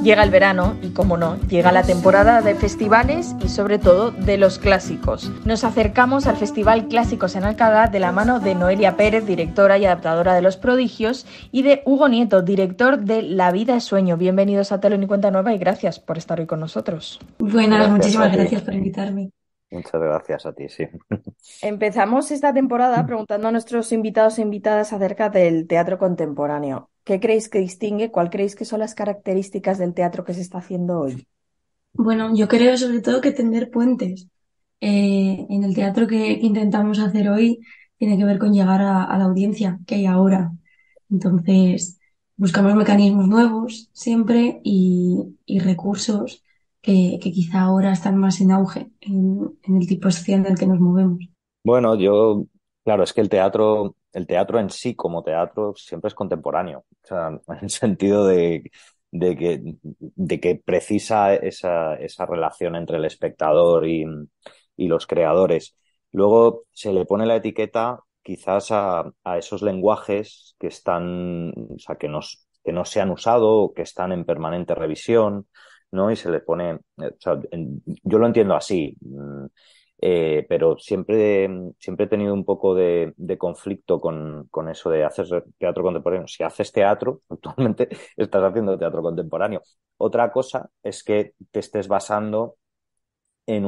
Llega el verano y, como no, llega la temporada de festivales y, sobre todo, de los clásicos. Nos acercamos al Festival Clásicos en Alcalá de la mano de Noelia Pérez, directora y adaptadora de Los Prodigios, y de Hugo Nieto, director de La vida es sueño. Bienvenidos a Telón y Cuenta Nueva y gracias por estar hoy con nosotros. Buenas, muchísimas gracias por invitarme. Muchas gracias a ti, sí. Empezamos esta temporada preguntando a nuestros invitados e invitadas acerca del teatro contemporáneo. ¿Qué creéis que distingue? ¿Cuál creéis que son las características del teatro que se está haciendo hoy? Bueno, yo creo sobre todo que tender puentes en el teatro que intentamos hacer hoy tiene que ver con llegar a la audiencia que hay ahora. Entonces, buscamos mecanismos nuevos siempre y recursos que quizá ahora están más en auge en el tipo social en el que nos movemos. Bueno, claro, es que el teatro en sí como teatro siempre es contemporáneo. O sea, en el sentido de que precisa esa relación entre el espectador y los creadores. Luego se le pone la etiqueta quizás a esos lenguajes que están, o sea, que no se han usado o que están en permanente revisión, ¿no? Y se le pone, o sea, yo lo entiendo así. Pero siempre he tenido un poco de conflicto con eso de hacer teatro contemporáneo. Si haces teatro, actualmente estás haciendo teatro contemporáneo. Otra cosa es que te estés basando en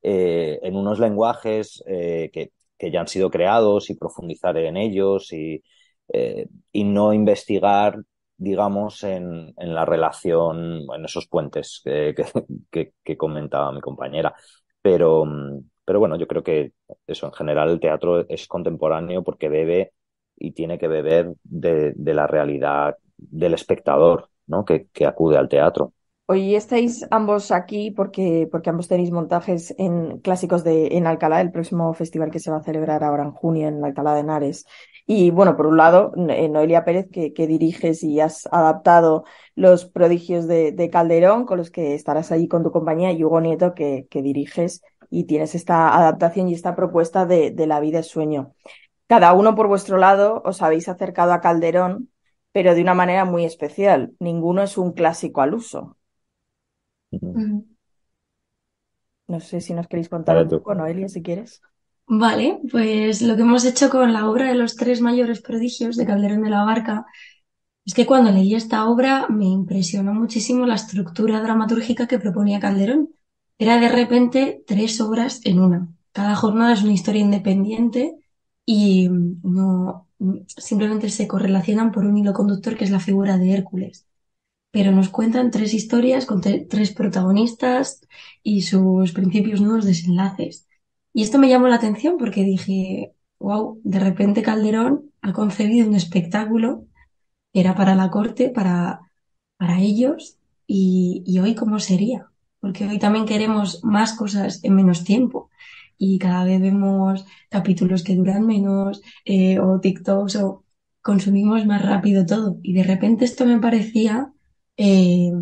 en unos lenguajes que ya han sido creados y profundizar en ellos y no investigar, digamos, en la relación, en esos puentes que comentaba mi compañera. Pero bueno, yo creo que eso, en general, el teatro es contemporáneo porque bebe y tiene que beber de la realidad del espectador, ¿no? Que acude al teatro. Hoy estáis ambos aquí porque ambos tenéis montajes en clásicos en Alcalá, el próximo festival que se va a celebrar ahora en junio en Alcalá de Henares. Y bueno, por un lado, Noelia Pérez, que diriges y has adaptado Los Prodigios de Calderón, con los que estarás allí con tu compañía, y Hugo Nieto, que diriges y tienes esta adaptación y esta propuesta de La vida es sueño. Cada uno por vuestro lado os habéis acercado a Calderón, pero de una manera muy especial. Ninguno es un clásico al uso. Ujú. No sé si nos queréis contar Vale, un tú. poco, Noelia, si quieres. Vale, pues lo que hemos hecho con la obra de los tres mayores prodigios de Calderón de la Barca es que cuando leí esta obra me impresionó muchísimo la estructura dramatúrgica que proponía Calderón. Era de repente tres obras en una. Cada jornada es una historia independiente y no simplemente se correlacionan por un hilo conductor que es la figura de Hércules. Pero nos cuentan tres historias con tres protagonistas y sus principios, nudos, desenlaces. Y esto me llamó la atención porque dije, wow, de repente Calderón ha concebido un espectáculo era para la corte, para ellos, y hoy cómo sería, porque hoy también queremos más cosas en menos tiempo y cada vez vemos capítulos que duran menos o TikToks o consumimos más rápido todo y de repente esto me parecía eh,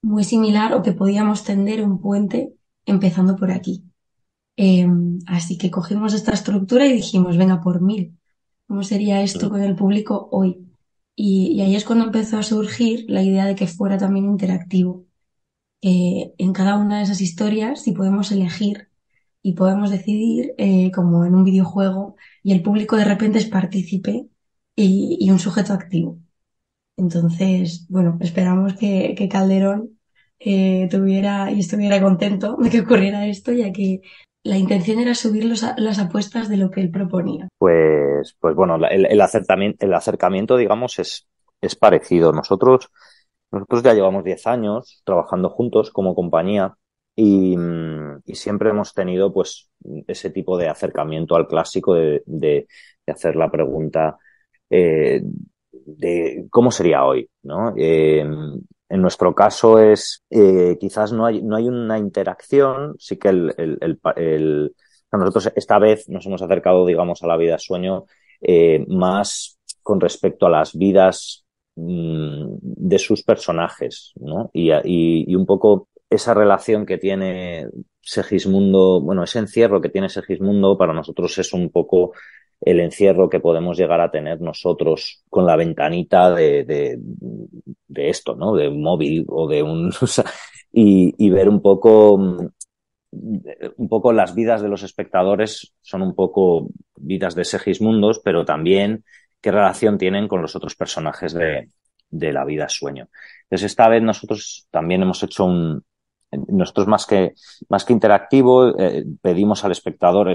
muy similar o que podíamos tender un puente empezando por aquí. Eh, Así que cogimos esta estructura y dijimos, venga, por 1000. ¿Cómo sería esto con el público hoy? Y ahí es cuando empezó a surgir la idea de que fuera también interactivo. En cada una de esas historias, si podemos elegir y podemos decidir, como en un videojuego, y el público de repente es partícipe y un sujeto activo. Entonces, bueno, esperamos que Calderón tuviera y estuviera contento de que ocurriera esto, ya que la intención era subir las apuestas de lo que él proponía. Pues bueno, el acercamiento, digamos, es parecido. Nosotros ya llevamos 10 años trabajando juntos como compañía y siempre hemos tenido pues ese tipo de acercamiento al clásico de hacer la pregunta eh, de cómo sería hoy, ¿no? En nuestro caso quizás no hay una interacción, sí que nosotros esta vez nos hemos acercado, digamos, a la vida sueño más con respecto a las vidas de sus personajes, ¿no? Y un poco esa relación que tiene Segismundo, bueno, ese encierro que tiene Segismundo para nosotros es un poco el encierro que podemos llegar a tener nosotros con la ventanita de esto, ¿no? De un móvil o de un... O sea, y ver un poco las vidas de los espectadores son un poco vidas de Segismundos, pero también qué relación tienen con los otros personajes de la vida sueño. Entonces, esta vez nosotros también hemos hecho nosotros más que interactivo, pedimos al espectador,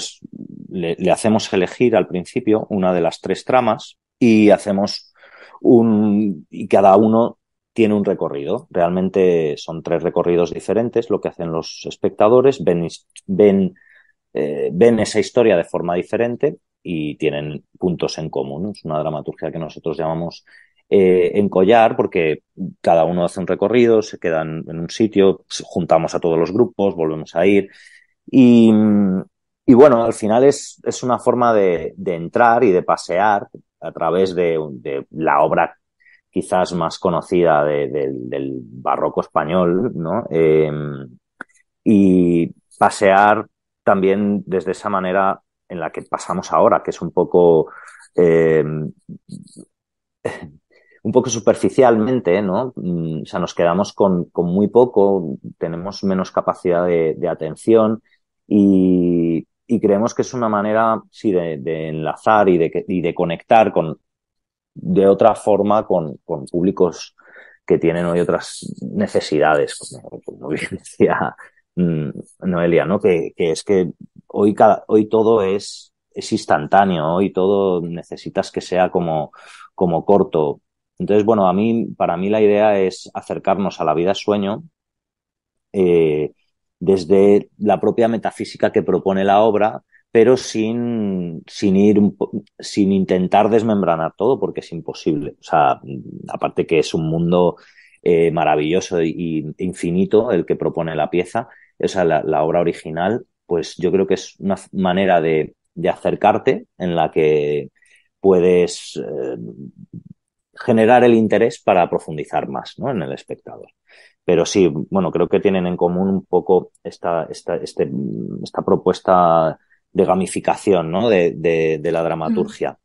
le hacemos elegir al principio una de las tres tramas y hacemos y cada uno tiene un recorrido. Realmente son tres recorridos diferentes lo que hacen los espectadores, ven esa historia de forma diferente y tienen puntos en común. Es una dramaturgia que nosotros llamamos encollar porque cada uno hace un recorrido, se quedan en un sitio, juntamos a todos los grupos, volvemos a ir y, y bueno, al final es una forma de entrar y de pasear a través de la obra quizás más conocida del barroco español, ¿no? Y pasear también desde esa manera en la que pasamos ahora, que es un poco superficialmente, ¿no? O sea, nos quedamos con muy poco, tenemos menos capacidad de atención y creemos que es una manera, sí, de enlazar y de conectar de otra forma con públicos que tienen hoy otras necesidades, como bien decía Noelia, ¿no? Que es que hoy todo es instantáneo, hoy todo necesitas que sea como corto. Entonces, bueno, para mí la idea es acercarnos a la vida sueño eh, desde la propia metafísica que propone la obra, pero sin intentar desmembranar todo, porque es imposible. O sea, aparte que es un mundo maravilloso y infinito el que propone la pieza, o sea, la obra original, pues yo creo que es una manera de acercarte en la que puedes generar el interés para profundizar más, ¿no? En el espectador. Pero sí, bueno, creo que tienen en común un poco esta propuesta de gamificación, ¿no? De la Mm, dramaturgia.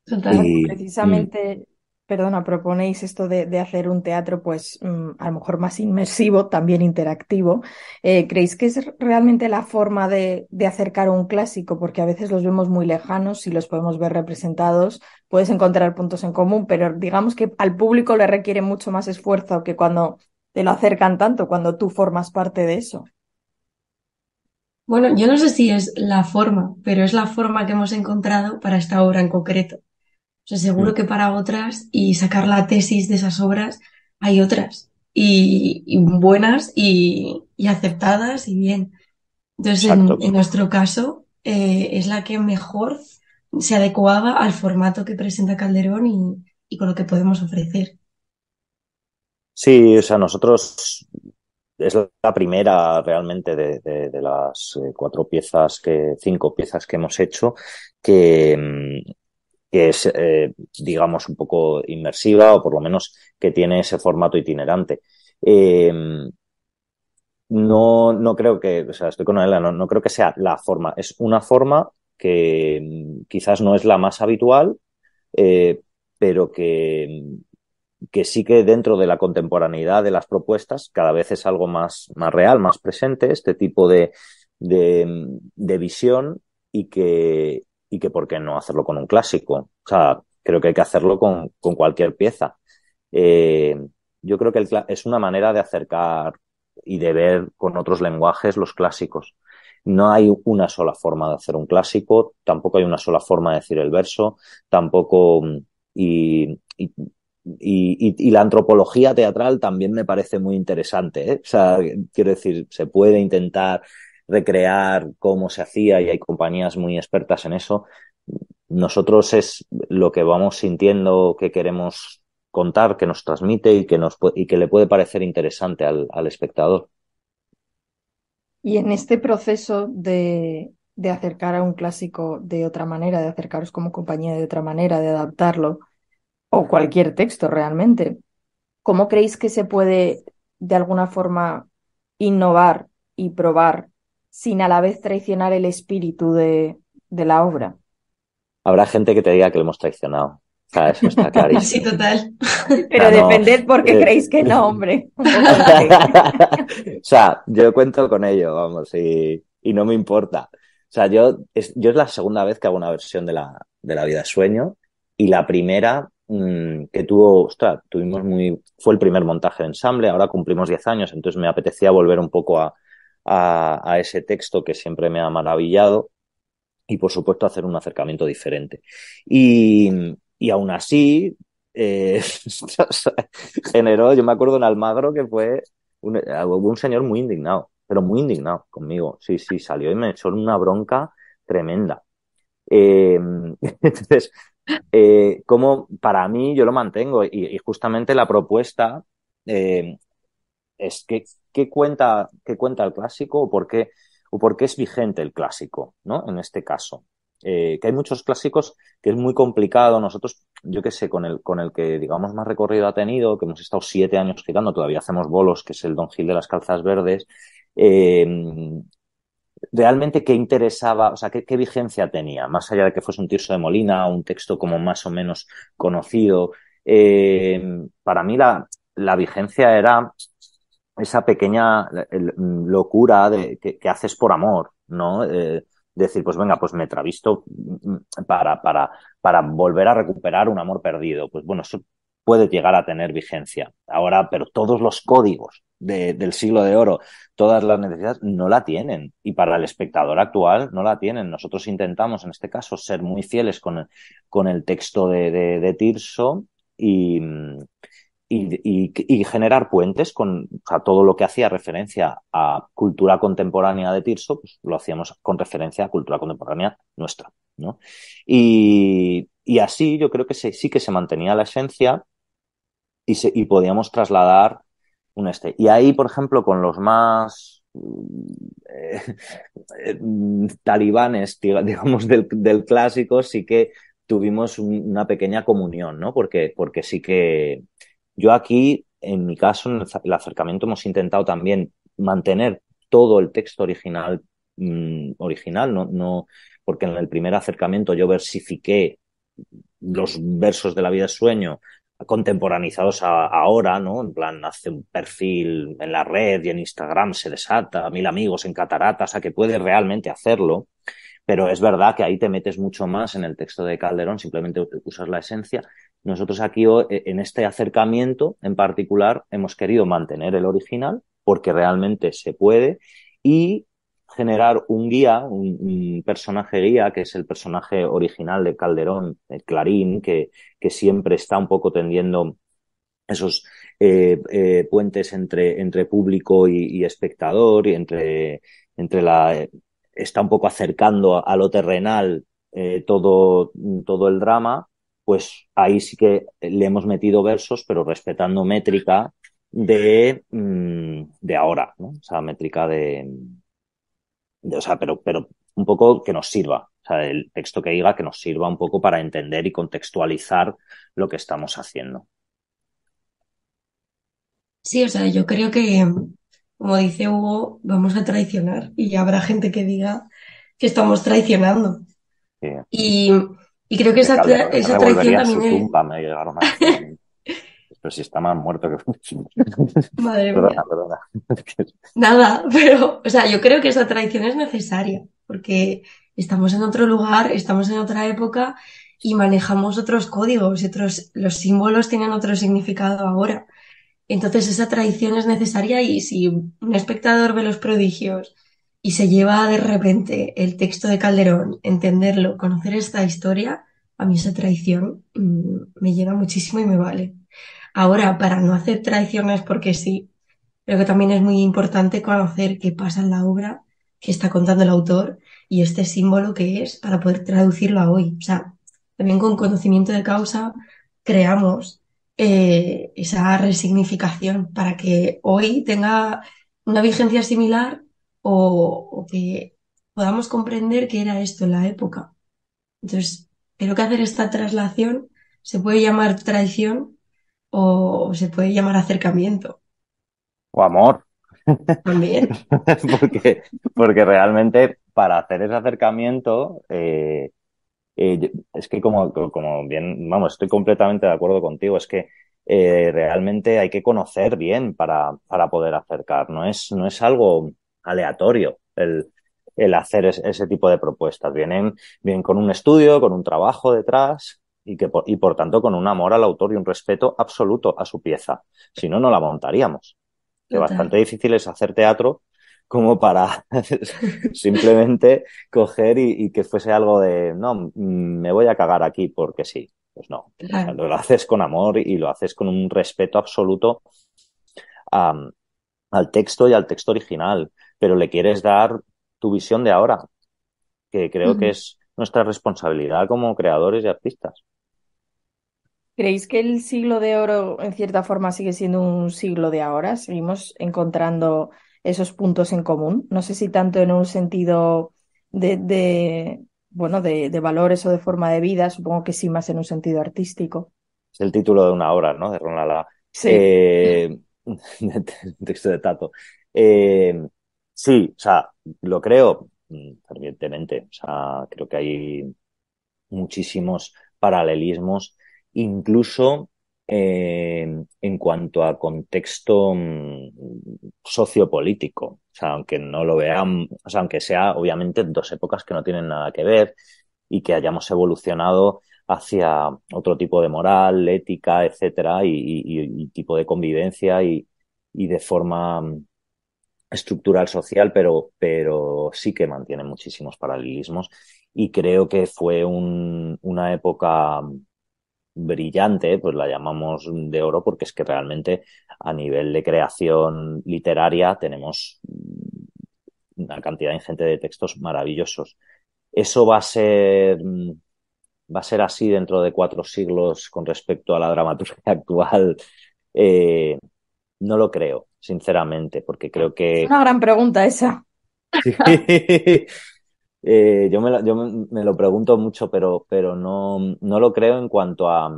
total. Y Precisamente, perdona, proponéis esto de hacer un teatro, pues a lo mejor más inmersivo, también interactivo. ¿Creéis que es realmente la forma de acercar un clásico? Porque a veces los vemos muy lejanos y los podemos ver representados, puedes encontrar puntos en común, pero digamos que al público le requiere mucho más esfuerzo que cuando te lo acercan tanto, cuando tú formas parte de eso. Bueno, yo no sé si es la forma, pero es la forma que hemos encontrado para esta obra en concreto. O sea, seguro que para otras y sacar la tesis de esas obras hay otras y buenas y aceptadas y bien. Entonces, exacto. en nuestro caso, es la que mejor se adecuaba al formato que presenta Calderón y con lo que podemos ofrecer. Sí, o sea, nosotros es la primera realmente de las cinco piezas que hemos hecho que, que es, digamos, un poco inmersiva o por lo menos que tiene ese formato itinerante. Eh, no creo o sea, estoy con Adela, no creo que sea la forma, es una forma que quizás no es la más habitual, eh, pero que sí que dentro de la contemporaneidad de las propuestas cada vez es algo más real, más presente, este tipo de visión y que por qué no hacerlo con un clásico. O sea, creo que hay que hacerlo con cualquier pieza. Eh, yo creo que es una manera de acercar y de ver con otros lenguajes los clásicos. No hay una sola forma de hacer un clásico, tampoco hay una sola forma de decir el verso, tampoco. Y la antropología teatral también me parece muy interesante, ¿eh? O sea, quiero decir, se puede intentar recrear cómo se hacía y hay compañías muy expertas en eso. Nosotros es lo que vamos sintiendo que queremos contar, que nos transmite y que le puede parecer interesante al espectador. Y en este proceso de acercar a un clásico de otra manera, de acercaros como compañía de otra manera, de adaptarlo, o cualquier texto realmente. ¿Cómo creéis que se puede de alguna forma innovar y probar sin a la vez traicionar el espíritu de la obra? Habrá gente que te diga que lo hemos traicionado. O sea, eso está Sí, clarísimo. total. O Pero sea, no. defended por qué eh, creéis que no, hombre. Un poco de fe. O sea, yo cuento con ello, vamos, y no me importa. O sea, yo es la segunda vez que hago una versión de la vida de sueño y la primera que tuvo, ostras, fue el primer montaje de ensamble, ahora cumplimos 10 años, entonces me apetecía volver un poco a ese texto que siempre me ha maravillado y por supuesto hacer un acercamiento diferente. Y aún así, generó, yo me acuerdo en Almagro que hubo un señor muy indignado, pero muy indignado conmigo. Sí, sí, salió y me echó una bronca tremenda. Eh, entonces, como para mí yo lo mantengo y justamente la propuesta eh, es qué cuenta el clásico o por qué es vigente el clásico, ¿no? En este caso. Que hay muchos clásicos que es muy complicado. Nosotros, yo qué sé, con el que, digamos, más recorrido ha tenido, que hemos estado 7 años girando, todavía hacemos bolos, que es el Don Gil de las Calzas Verdes, eh, realmente qué interesaba, o sea, qué vigencia tenía, más allá de que fuese un Tirso de Molina, un texto como más o menos conocido. Para mí la vigencia era esa pequeña locura que haces por amor, ¿no? Decir, pues venga, pues me travisto para volver a recuperar un amor perdido. Pues bueno, eso puede llegar a tener vigencia. Ahora, pero todos los códigos del siglo de oro, todas las necesidades, no la tienen. Y para el espectador actual no la tienen. Nosotros intentamos, en este caso, ser muy fieles con el texto de Tirso y, y generar puentes con, o sea, todo lo que hacía referencia a cultura contemporánea de Tirso, pues lo hacíamos con referencia a cultura contemporánea nuestra, ¿no? Y así yo creo que sí que se mantenía la esencia y podíamos trasladar un este. Y ahí, por ejemplo, con los más talibanes, digamos, del clásico, sí que tuvimos una pequeña comunión, ¿no? Porque sí que yo aquí, en mi caso, en el acercamiento hemos intentado también mantener todo el texto original, no, porque en el primer acercamiento yo versifiqué los versos de la vida de sueño contemporanizados ahora, ¿no? En plan, hace un perfil en la red y en Instagram se desata, 1000 amigos en Catarata, o sea, que puede realmente hacerlo, pero es verdad que ahí te metes mucho más en el texto de Calderón, simplemente usas la esencia. Nosotros aquí, en este acercamiento en particular, hemos querido mantener el original, porque realmente se puede, y generar un guía, un personaje guía, que es el personaje original de Calderón, Clarín, que siempre está un poco tendiendo esos puentes entre público y espectador, y está un poco acercando a lo terrenal todo el drama, pues ahí sí que le hemos metido versos, pero respetando métrica de ahora, ¿no? O sea, métrica o sea, pero un poco que nos sirva. O sea, el texto que diga que nos sirva un poco para entender y contextualizar lo que estamos haciendo. Sí, o sea, yo creo que, como dice Hugo, vamos a traicionar y habrá gente que diga que estamos traicionando. Que, Y, y creo que que Calderón se esa traición revolvería en también su es... tumba, me llegaron a decir a mí. Pero si está más muerto que... Madre Perdona, mía. perdona. Nada, pero, o sea, yo creo que esa traición es necesaria, porque estamos en otro lugar, estamos en otra época y manejamos otros códigos y otros, los símbolos tienen otro significado ahora. Entonces esa traición es necesaria y si un espectador ve Los Prodigios y se lleva de repente el texto de Calderón, entenderlo, conocer esta historia, a mí esa traición me llena muchísimo y me vale. Ahora, para no hacer traiciones porque sí, creo que también es muy importante conocer qué pasa en la obra que está contando el autor y este símbolo que es para poder traducirlo a hoy. O sea, también con conocimiento de causa creamos esa resignificación para que hoy tenga una vigencia similar o que podamos comprender qué era esto en la época. Entonces, creo que hacer esta traslación Se puede llamar traición o se puede llamar acercamiento O amor. también. Porque, porque realmente para hacer ese acercamiento, es que como bien, vamos, estoy completamente de acuerdo contigo, es que realmente hay que conocer bien para poder acercar, no es algo aleatorio el hacer ese tipo de propuestas, vienen con un estudio, con un trabajo detrás y por tanto con un amor al autor y un respeto absoluto a su pieza, si no, no la montaríamos, que Total. bastante difícil es hacer teatro como para simplemente coger y que fuese algo de, no, me voy a cagar aquí porque sí. Pues no, o sea, Claro. lo haces con amor y lo haces con un respeto absoluto a- al texto y al texto original, pero le quieres dar tu visión de ahora, que creo que Mm. es nuestra responsabilidad como creadores y artistas. ¿Creéis que el siglo de oro en cierta forma sigue siendo un siglo de ahora? ¿Seguimos encontrando esos puntos en común? No sé si tanto en un sentido bueno, de valores o de forma de vida, supongo que sí más en un sentido artístico. Es el título de una obra, ¿no? De Ron Lala. Sí. Eh, de texto de Tato. Eh, sí, o sea, lo creo fervientemente. O sea, creo que hay muchísimos paralelismos, incluso en cuanto a contexto sociopolítico. O sea, aunque no lo vean, o sea, aunque sea obviamente dos épocas que no tienen nada que ver y que hayamos evolucionado hacia otro tipo de moral, ética, etcétera, y tipo de convivencia y de forma estructural social, pero sí que mantiene muchísimos paralelismos y creo que fue una época brillante, pues la llamamos de oro porque es que realmente a nivel de creación literaria tenemos una cantidad ingente de textos maravillosos. ¿Eso va a ser así dentro de 4 siglos con respecto a la dramaturgia actual? Eh, no lo creo, sinceramente, porque creo Es que una gran pregunta esa. sí. Yo me lo pregunto mucho, pero no lo creo en cuanto a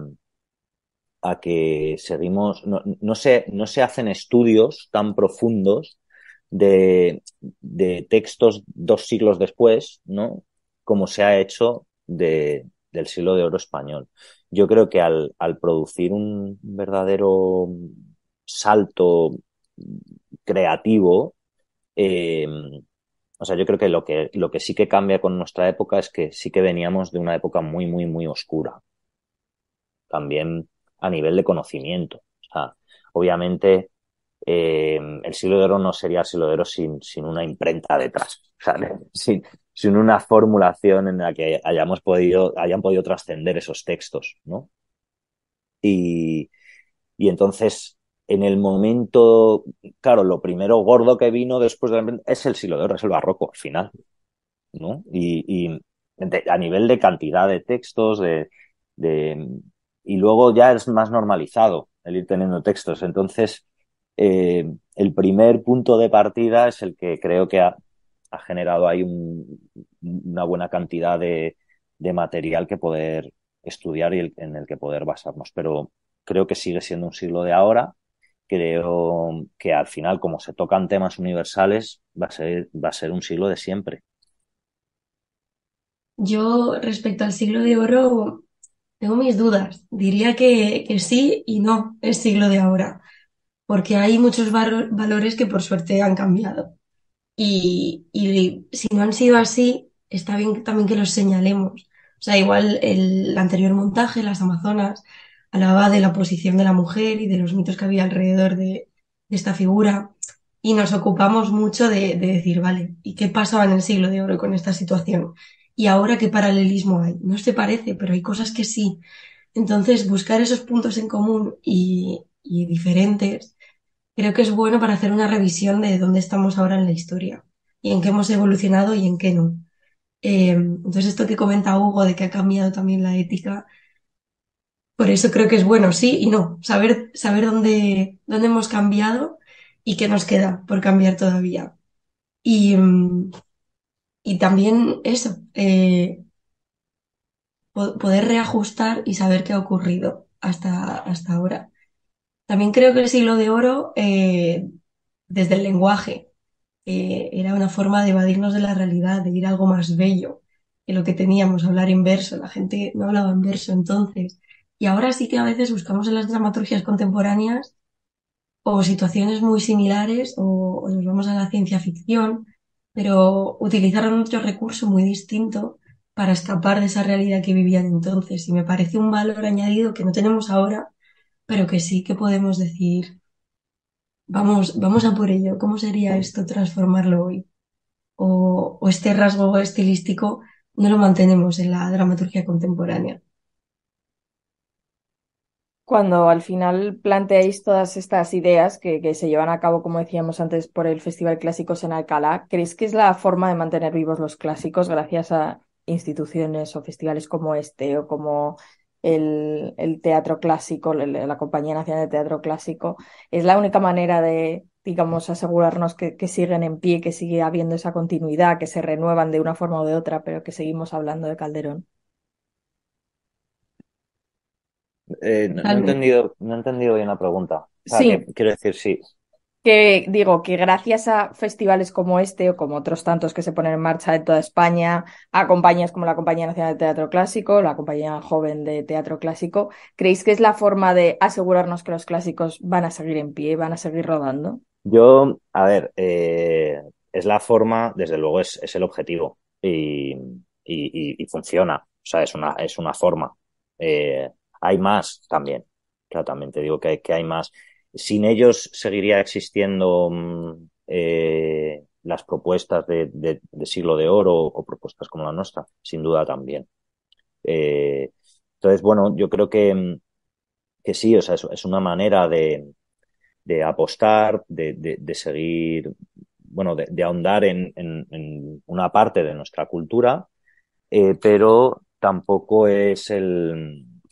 que seguimos, no se hacen estudios tan profundos de textos 2 siglos después, ¿no? Como se ha hecho del siglo de oro español. Yo creo que al producir un verdadero salto creativo, eh, o sea, yo creo que lo que sí que cambia con nuestra época es que sí que veníamos de una época muy, muy, muy oscura, también a nivel de conocimiento. O sea, obviamente el siglo de oro no sería el siglo de oro sin una imprenta detrás, ¿sabes? Sin una formulación en la que hayan podido trascender esos textos, ¿no? Y, y entonces, en el momento, claro, lo primero gordo que vino después de la imprenta es el siglo de oro, es el barroco al final, ¿no? A nivel de cantidad de textos, de- y luego ya es más normalizado el ir teniendo textos. Entonces, el primer punto de partida es el que creo que ha generado ahí una buena cantidad de material que poder estudiar y en el que poder basarnos. Pero creo que sigue siendo un siglo de ahora. Creo que al final, como se tocan temas universales, va a ser un siglo de siempre. Yo, respecto al siglo de oro, tengo mis dudas. Diría que sí y no es siglo de ahora, porque hay muchos valores que por suerte han cambiado. Y si no han sido así, está bien también que los señalemos. O sea, igual el anterior montaje, Las Amazonas, hablaba de la posición de la mujer y de los mitos que había alrededor de esta figura. Y nos ocupamos mucho de decir, vale, ¿y qué pasaba en el siglo de oro con esta situación? ¿Y ahora qué paralelismo hay? No se parece, pero hay cosas que sí. Entonces, buscar esos puntos en común y diferentes. Creo que es bueno para hacer una revisión de dónde estamos ahora en la historia y en qué hemos evolucionado y en qué no. Entonces, esto que comenta Hugo de que ha cambiado también la ética, por eso creo que es bueno, sí y no. Saber dónde hemos cambiado y qué nos queda por cambiar todavía. Y, y también eso, poder reajustar y saber qué ha ocurrido hasta ahora. También creo que el siglo de oro, desde el lenguaje, era una forma de evadirnos de la realidad, de ir a algo más bello que lo que teníamos, hablar en verso. La gente no hablaba en verso entonces. Y ahora sí que a veces buscamos en las dramaturgias contemporáneas o situaciones muy similares o nos vamos a la ciencia ficción, pero utilizaron otro recurso muy distinto para escapar de esa realidad que vivían entonces. Y me parece un valor añadido que no tenemos ahora, pero que sí que podemos decir, vamos a por ello. ¿Cómo sería esto transformarlo hoy? O este rasgo estilístico no lo mantenemos en la dramaturgia contemporánea. Cuando al final planteáis todas estas ideas que se llevan a cabo, como decíamos antes, por el Festival Clásicos en Alcalá, ¿crees que es la forma de mantener vivos los clásicos gracias a instituciones o festivales como este o como el Teatro Clásico, la Compañía Nacional de Teatro Clásico? ¿Es la única manera de, digamos, asegurarnos que siguen en pie, que sigue habiendo esa continuidad, que se renuevan de una forma o de otra, pero que seguimos hablando de Calderón? Realmente. No he entendido bien la pregunta. O sea, que Sí. quiero decir, sí. Que digo que gracias a festivales como este o como otros tantos que se ponen en marcha en toda España, a compañías como la Compañía Nacional de Teatro Clásico, la Compañía Joven de Teatro Clásico, ¿creéis que es la forma de asegurarnos que los clásicos van a seguir en pie, van a seguir rodando? Yo, a ver, es la forma, desde luego es el objetivo y funciona. O sea, es una forma. Hay más también. Claro, también te digo que hay más. Sin ellos seguiría existiendo las propuestas de Siglo de Oro o propuestas como la nuestra, sin duda también. Eh, entonces, bueno, yo creo que sí, o sea, es una manera de apostar, de seguir, bueno, de ahondar en una parte de nuestra cultura, pero tampoco es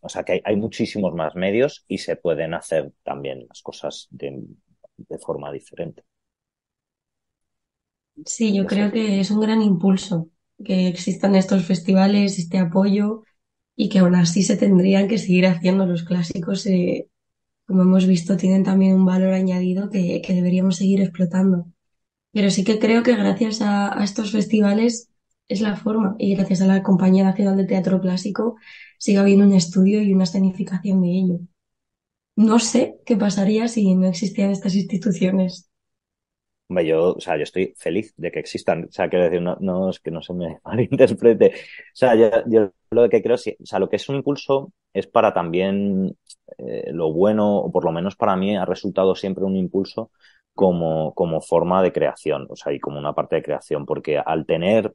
o sea, que hay muchísimos más medios y se pueden hacer también las cosas de forma diferente. Sí, yo De creo seguir. que es un gran impulso que existan estos festivales, este apoyo y que aún así se tendrían que seguir haciendo. Los clásicos, como hemos visto, tienen también un valor añadido que deberíamos seguir explotando. Pero sí que creo que gracias a estos festivales es la forma y gracias a la Compañía Nacional de Teatro Clásico sigue habiendo un estudio y una escenificación de ello. No sé qué pasaría si no existían estas instituciones. Hombre, o sea, yo estoy feliz de que existan. O sea, quiero decir, no es que no se me malinterprete. O sea, yo lo que creo, sí, o sea, lo que es un impulso es para también lo bueno, o por lo menos para mí ha resultado siempre un impulso como forma de creación, o sea, y como una parte de creación, porque al tener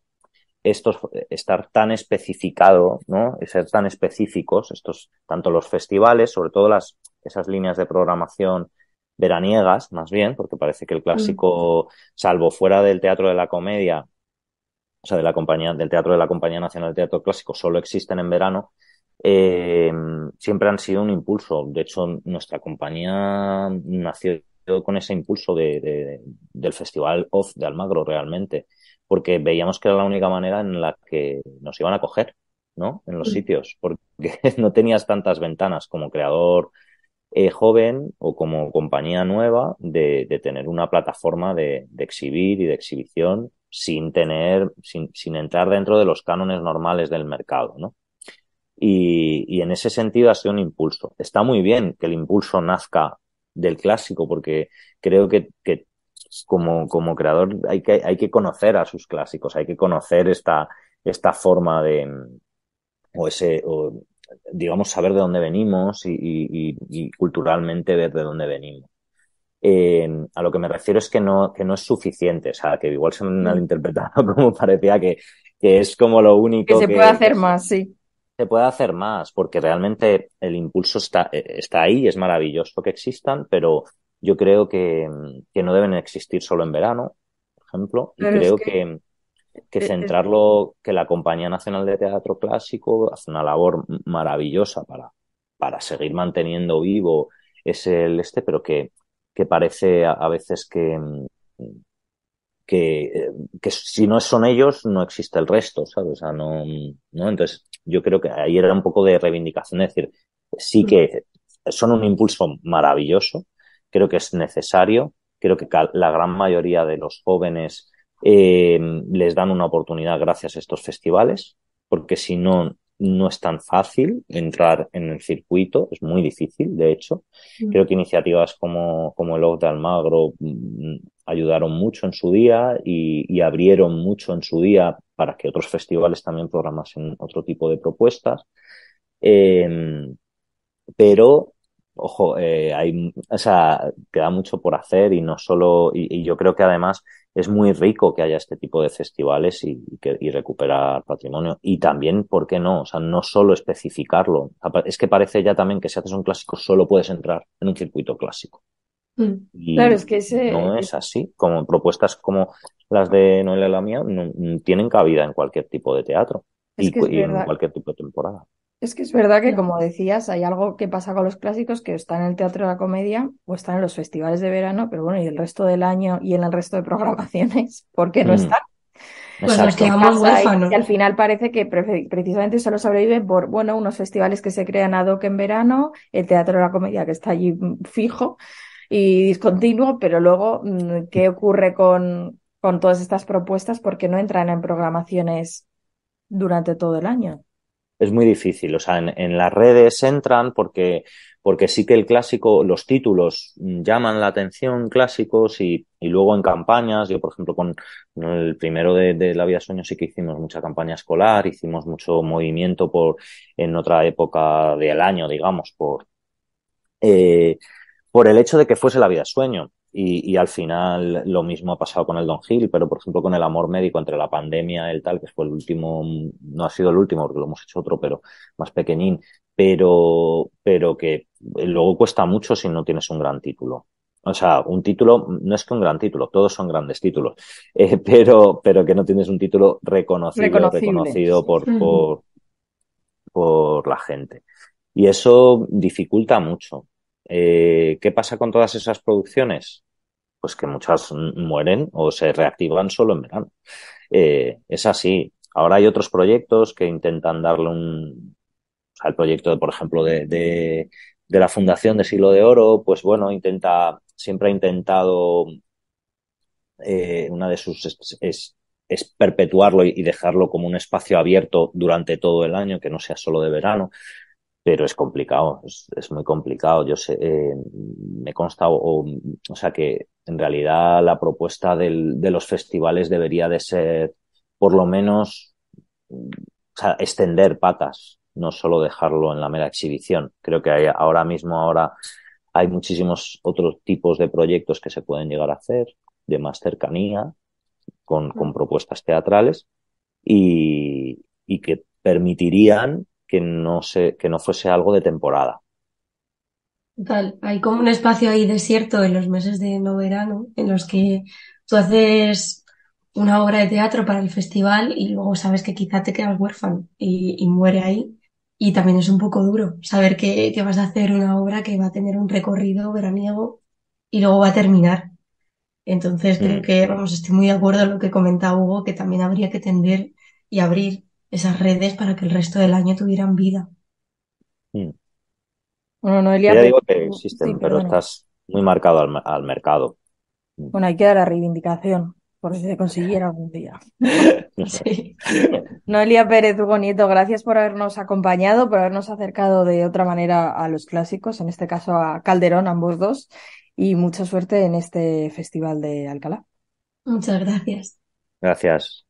estar tan especificado, ¿no? Y ser tan específicos, tanto los festivales, sobre todo esas líneas de programación veraniegas, más bien, porque parece que el Mm. clásico, salvo fuera del Teatro de la Comedia, o sea, del Teatro de la Compañía Nacional de Teatro Clásico, solo existen en verano, eh, siempre han sido un impulso. De hecho, nuestra compañía nació con ese impulso del Festival Off de Almagro realmente, porque veíamos que era la única manera en la que nos iban a coger, ¿no? En los sitios, porque no tenías tantas ventanas como creador joven o como compañía nueva de tener una plataforma de exhibir y de exhibición sin entrar dentro de los cánones normales del mercado, ¿no? Y en ese sentido ha sido un impulso. Está muy bien que el impulso nazca del clásico, porque creo que como creador hay que conocer a sus clásicos, hay que conocer esta forma o digamos, saber de dónde venimos y culturalmente ver de dónde venimos. A lo que me refiero es que no es suficiente, o sea, que igual se me han Mm. malinterpretado como parecía que es como lo Que único se puede que hacer más, sí. se puede hacer más, porque realmente el impulso está ahí, es maravilloso que existan, pero yo creo que no deben existir solo en verano, por ejemplo, y Pero es creo que que centrarlo, que la Compañía Nacional de Teatro Clásico hace una labor maravillosa para seguir manteniendo vivo ese pero que parece a veces que, que si no son ellos, no existe el resto, ¿sabes? O sea, no, ¿no? Entonces, yo creo que ahí era un poco de reivindicación, es decir, sí que son un impulso maravilloso, creo que es necesario, creo que la gran mayoría de los jóvenes les dan una oportunidad gracias a estos festivales, porque si no, no es tan fácil entrar en el circuito, es muy difícil, de hecho. Creo que iniciativas como el OC de Almagro ayudaron mucho en su día y abrieron mucho en su día para que otros festivales también programasen otro tipo de propuestas. Eh, pero, ojo, o sea, queda mucho por hacer y no solo, y yo creo que además es muy rico que haya este tipo de festivales y recuperar patrimonio. Y también, ¿por qué no? O sea, no solo especificarlo. Es que parece ya también que si haces un clásico solo puedes entrar en un circuito clásico. Claro, Y es que no es así. Como propuestas como las de Noelia Lamia no tienen cabida en cualquier tipo de teatro es que es y en verdad. cualquier tipo de temporada. Es que es verdad que, como decías, hay algo que pasa con los clásicos que están en el Teatro de la Comedia o están en los festivales de verano, pero bueno, y el resto del año y en el resto de programaciones, ¿por qué no Mm, están? Pues nos exacto. quedamos Pasa y al huérfanos. final parece que precisamente solo sobreviven por, bueno, unos festivales que se crean ad hoc en verano, el Teatro de la Comedia que está allí fijo y discontinuo, pero luego, ¿qué ocurre con todas estas propuestas? Porque no entran en programaciones durante todo el año. Es muy difícil. O sea, en las redes entran porque sí que el clásico, los títulos llaman la atención clásicos y luego en campañas, yo por ejemplo con el primero de La Vida Sueño sí que hicimos mucha campaña escolar, hicimos mucho movimiento en otra época del año, digamos, eh, por el hecho de que fuese La Vida Sueño. Y al final lo mismo ha pasado con el Don Gil, pero por ejemplo con el Amor Médico entre la pandemia y el tal, que fue el último, no ha sido el último porque lo hemos hecho otro, pero más pequeñín, pero que luego cuesta mucho si no tienes un gran título. O sea, un título, no es que un gran título, todos son grandes títulos, pero que no tienes un título Reconocible. reconocido Ujú. por la gente. Y eso dificulta mucho. ¿Qué pasa con todas esas producciones? Pues que muchas mueren o se reactivan solo en verano. Es así. Ahora hay otros proyectos que intentan darle o sea, el proyecto, por ejemplo, de la Fundación de Siglo de Oro, pues bueno, siempre ha intentado, una de sus es perpetuarlo y dejarlo como un espacio abierto durante todo el año, que no sea solo de verano, pero es complicado, es muy complicado. Yo sé, me consta, o sea que en realidad la propuesta de los festivales debería de ser, por lo menos, o sea, extender patas, no solo dejarlo en la mera exhibición. Creo que ahora hay muchísimos otros tipos de proyectos que se pueden llegar a hacer, de más cercanía, con propuestas teatrales y que permitirían que no fuese algo de temporada. Total, hay como un espacio ahí desierto en los meses de no verano en los que tú haces una obra de teatro para el festival y luego sabes que quizá te quedas huérfano y muere ahí. Y también es un poco duro saber que vas a hacer una obra que va a tener un recorrido veraniego y luego va a terminar. Entonces creo Mm, que, vamos, estoy muy de acuerdo en lo que comenta Hugo, que también habría que tender y abrir esas redes para que el resto del año tuvieran vida. mm. Bueno, Que Noelia, ya pero digo que sí, existen, pero perdona. estás muy marcado al mercado. Mm. Bueno, hay que dar la reivindicación, por si se consiguiera algún día. Sí. Noelia Pérez, Hugo Nieto, gracias por habernos acompañado, por habernos acercado de otra manera a los clásicos, en este caso a Calderón, ambos dos, y mucha suerte en este Festival de Alcalá. Muchas gracias. Gracias.